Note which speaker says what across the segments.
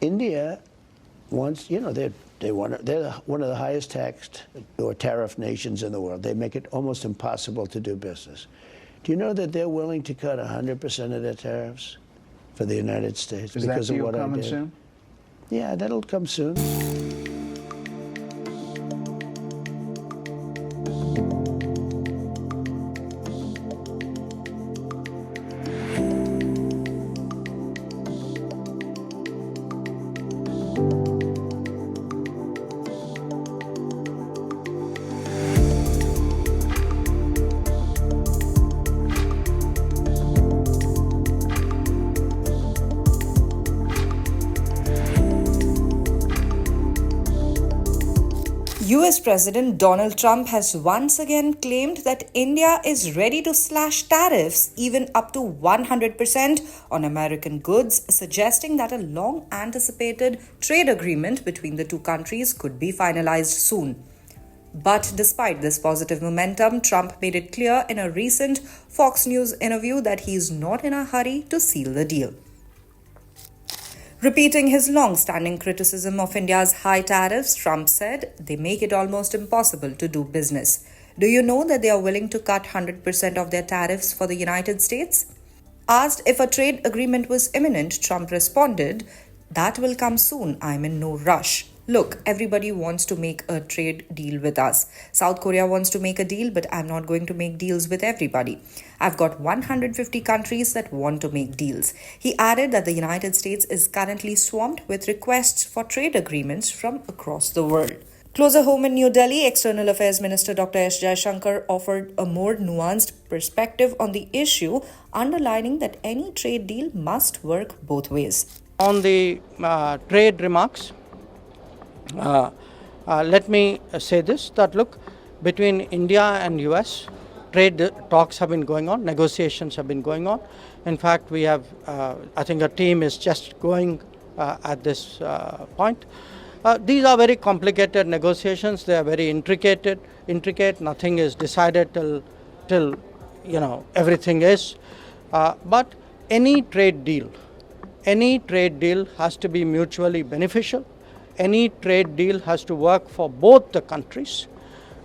Speaker 1: India wants, they're one of the highest taxed or tariff nations in the world. They make it almost impossible to do business. Do you know that they're willing to cut 100% of their tariffs for the United States because of what I did? Is that deal coming soon? Yeah, that'll come soon.
Speaker 2: US President Donald Trump has once again claimed that India is ready to slash tariffs even up to 100% on American goods, suggesting that a long-anticipated trade agreement between the two countries could be finalized soon. But despite this positive momentum, Trump made it clear in a recent Fox News interview that he is not in a hurry to seal the deal. Repeating his long-standing criticism of India's high tariffs, Trump said they make it almost impossible to do business. Do you know that they are willing to cut 100% of their tariffs for the United States? Asked if a trade agreement was imminent, Trump responded, "That will come soon. I'm in no rush. Look, everybody wants to make a trade deal with us. South Korea wants to make a deal, but I'm not going to make deals with everybody. I've got 150 countries that want to make deals." He added that the United States is currently swamped with requests for trade agreements from across the world. Closer home in New Delhi, External Affairs Minister Dr. S. Jaishankar offered a more nuanced perspective on the issue, underlining that any trade deal must work both ways.
Speaker 3: On the trade remarks, let me say this, that look, between India and US, trade talks have been going on, negotiations have been going on. In fact, we have, I think a team is just going at this point. These are very complicated negotiations. They are very intricate. Nothing is decided till everything is. But any trade deal has to be mutually beneficial. Any trade deal has to work for both the countries.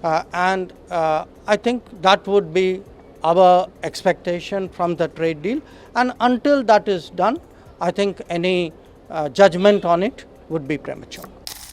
Speaker 3: And I think that would be our expectation from the trade deal. And until that is done, I think any judgment on it would be premature.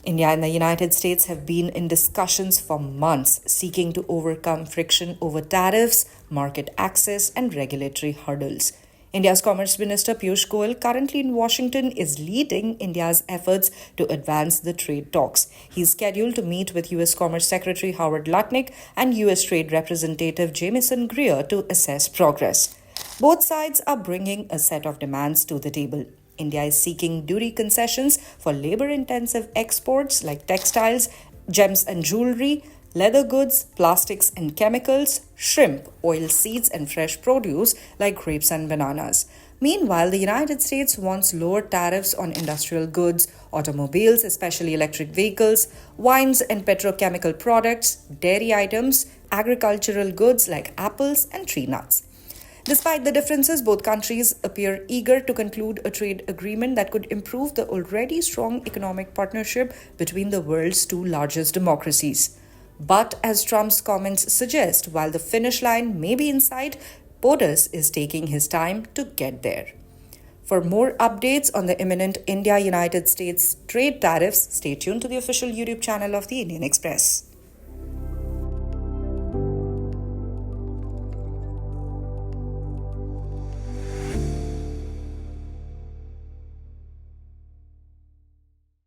Speaker 2: India and the United States have been in discussions for months, seeking to overcome friction over tariffs, market access, and regulatory hurdles. India's Commerce Minister Piyush Goyal, currently in Washington, is leading India's efforts to advance the trade talks. He is scheduled to meet with U.S. Commerce Secretary Howard Lutnick and U.S. Trade Representative Jamieson Greer to assess progress. Both sides are bringing a set of demands to the table. India is seeking duty concessions for labor-intensive exports like textiles, gems and jewelry, leather goods, plastics and chemicals, shrimp, oil seeds, and fresh produce like grapes and bananas. Meanwhile, the United States wants lower tariffs on industrial goods, automobiles, especially electric vehicles, wines and petrochemical products, dairy items, agricultural goods like apples and tree nuts. Despite the differences, both countries appear eager to conclude a trade agreement that could improve the already strong economic partnership between the world's two largest democracies. But as Trump's comments suggest, while the finish line may be in sight, POTUS is taking his time to get there. For more updates on the imminent India-United States trade tariffs, stay tuned to the official YouTube channel of the Indian Express.